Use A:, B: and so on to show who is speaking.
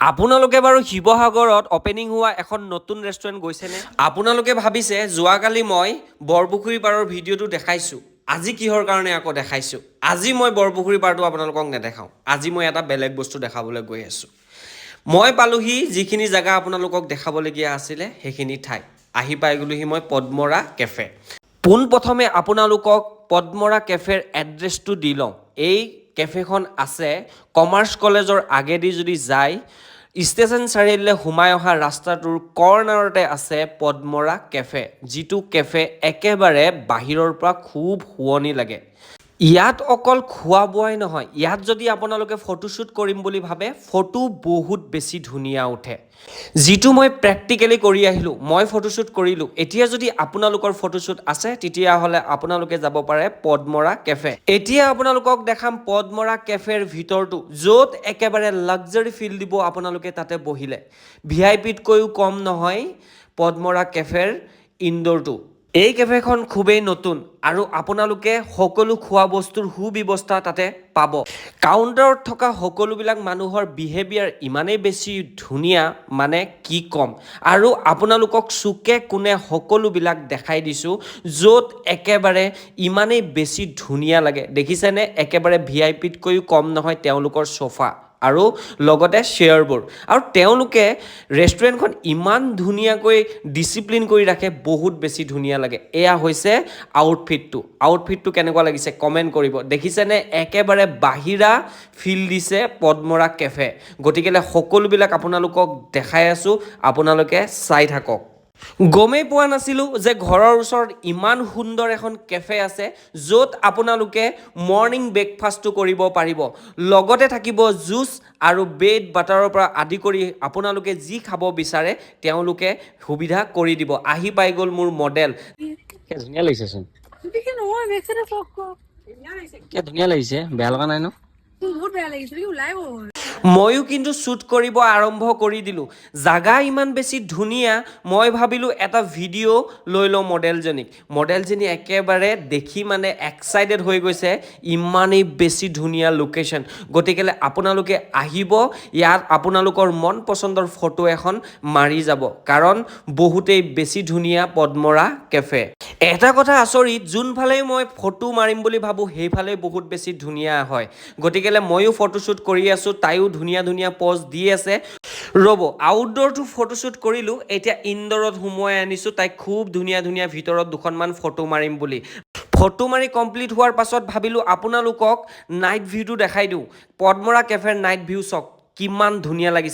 A: আপোনালোকে বাৰু শিৱসাগৰত অপেনিং হোৱা এখন নতুন ৰেষ্টুৰেণ্ট গৈছেনে? আপোনালোকে ভাবিছে যোৱাকালি মই বৰপুখুৰী পাৰৰ ভিডিঅ'টো দেখাইছোঁ। আজি কিহৰ কাৰণে আকৌ দেখাইছোঁ? আজি মই বৰপুখুৰী পাৰটো আপোনালোকক নেদেখাওঁ। আজি মই এটা বেলেগ বস্তু দেখাবলৈ গৈ আছোঁ। মই পালোহি যিখিনি জেগা আপোনালোকক দেখাবলগীয়া আছিলে সেইখিনি ঠাই। আহি পাই গ'লোহি মই পদ্মৰা কেফে। পোনপ্ৰথমে আপোনালোকক পদ্মৰা কেফেৰ এড্ৰেছটো দি লওঁ। এই কেফেখন আছে কমাৰ্চ কলেজৰ আগেদি যদি যায় ষ্টেচন চাৰিআলিলৈ সোমাই অহা ৰাস্তাটোৰ কৰ্ণাৰতে আছে পদ্মৰা কেফে, যিটো কেফে একেবাৰে বাহিৰৰ পৰা খুব শুৱনি লাগে। ইয়াত অকল খোৱা বোৱাই নহয়, ইয়াত যদি আপোনালোকে ফটোশ্বুট কৰিম বুলি ভাবে ফটো বহুত বেছি ধুনীয়া উঠে, যিটো মই প্ৰেক্টিকেলি কৰি আহিলোঁ। মই ফটোশ্বুট কৰিলোঁ। এতিয়া যদি আপোনালোকৰ ফটোশ্বুট আছে তেতিয়াহ'লে আপোনালোকে যাব পাৰে পদ্মৰা কেফে। এতিয়া আপোনালোকক দেখাম পদ্মৰা কেফেৰ ভিতৰটো, য'ত একেবাৰে লাক্সাৰী ফিল দিব আপোনালোকে তাতে বহিলে। ভিআইপিতকৈও কম নহয় পদ্মৰা কেফেৰ ইনডোৰটো। এই কেফেখন খুবেই নতুন আৰু আপোনালোকে সকলো খোৱা বস্তুৰ সুব্যৱস্থা তাতে পাব। কাউণ্টাৰত থকা সকলোবিলাক মানুহৰ বিহেভিয়াৰ ইমানেই বেছি ধুনীয়া, মানে কি ক'ম। আৰু আপোনালোকক চুকে কোণে সকলোবিলাক দেখাই দিছোঁ, য'ত একেবাৰে ইমানেই বেছি ধুনীয়া লাগে। দেখিছেনে? একেবাৰে ভিআইপিতকৈও কম নহয় তেওঁলোকৰ চোফা আৰু লগতে চেয়াৰবোৰ। আৰু তেওঁলোকে ৰেষ্টুৰেণ্টখন ইমান ধুনীয়াকৈ ডিচিপ্লিন কৰি ৰাখে, বহুত বেছি ধুনীয়া লাগে। এয়া হৈছে আউটফিটটো কেনেকুৱা লাগিছে কমেণ্ট কৰিব। দেখিছেনে? একেবাৰে বাহিৰা ফিল দিছে পদ্মৰা কেফে। গতিকেলৈ সকলোবিলাক আপোনালোকক দেখাই আছোঁ, আপোনালোকে চাই থাকক। গমেই পোৱা নাছিলোঁ যে ঘৰৰ ওচৰত ইমান সুন্দৰ এখন কেফে আছে, য'ত আপোনালোকে মৰ্ণিং ব্ৰেকফাষ্টটো কৰিব পাৰিব। লগতে থাকিব জুচ আৰু ব্ৰেড বাটাৰৰ পৰা আদি কৰি আপোনালোকে যি খাব বিচাৰে তেওঁলোকে সুবিধা কৰি দিব। আহি পাই গ'ল মোৰ মডেল। ধুনীয়া লাগিছেচোন। ধুনীয়া লাগিছে, বেয়া লগা নাই ন? ময়ো কিন্তু শ্বুট কৰিব আৰম্ভ কৰি দিলোঁ। জাগা ইমান বেছি ধুনীয়া, মই ভাবিলোঁ এটা ভিডিঅ' লৈ লওঁ মডেলজনী একেবাৰে দেখি মানে এক্সাইটেড হৈ গৈছে, ইমানেই বেছি ধুনীয়া লোকেশ্যন। গতিকেলৈ আপোনালোকে আহিব, ইয়াত আপোনালোকৰ মন পচন্দৰ ফটো এখন মাৰি যাব, কাৰণ বহুতেই বেছি ধুনীয়া পদ্মৰা কেফে। এটা কথা আচৰিত, যোনফালেই মই ফটো মাৰিম বুলি ভাবোঁ সেইফালেই বহুত বেছি ধুনীয়া হয়। গতিকেলৈ ময়ো ফটোশ্বুট কৰি আছোঁ, তাইও ধুনীয়া ধুনীয়া প'জ দি আছে। ৰ'ব, আউটডোৰটো ফটোশ্বুট কৰিলোঁ, এতিয়া ইনডোৰত সোমোৱাই আনিছোঁ তাইক খুব ধুনীয়া ধুনীয়া ভিতৰত দুখনমান ফটো মাৰিম বুলি। ফটো মাৰি কমপ্লিট হোৱাৰ পাছত ভাবিলোঁ আপোনালোকক নাইট ভিউটো দেখাই দিওঁ। পদ্মৰা কেফেৰ নাইট ভিউ চাওক, কিমান ধুনীয়া লাগিছে।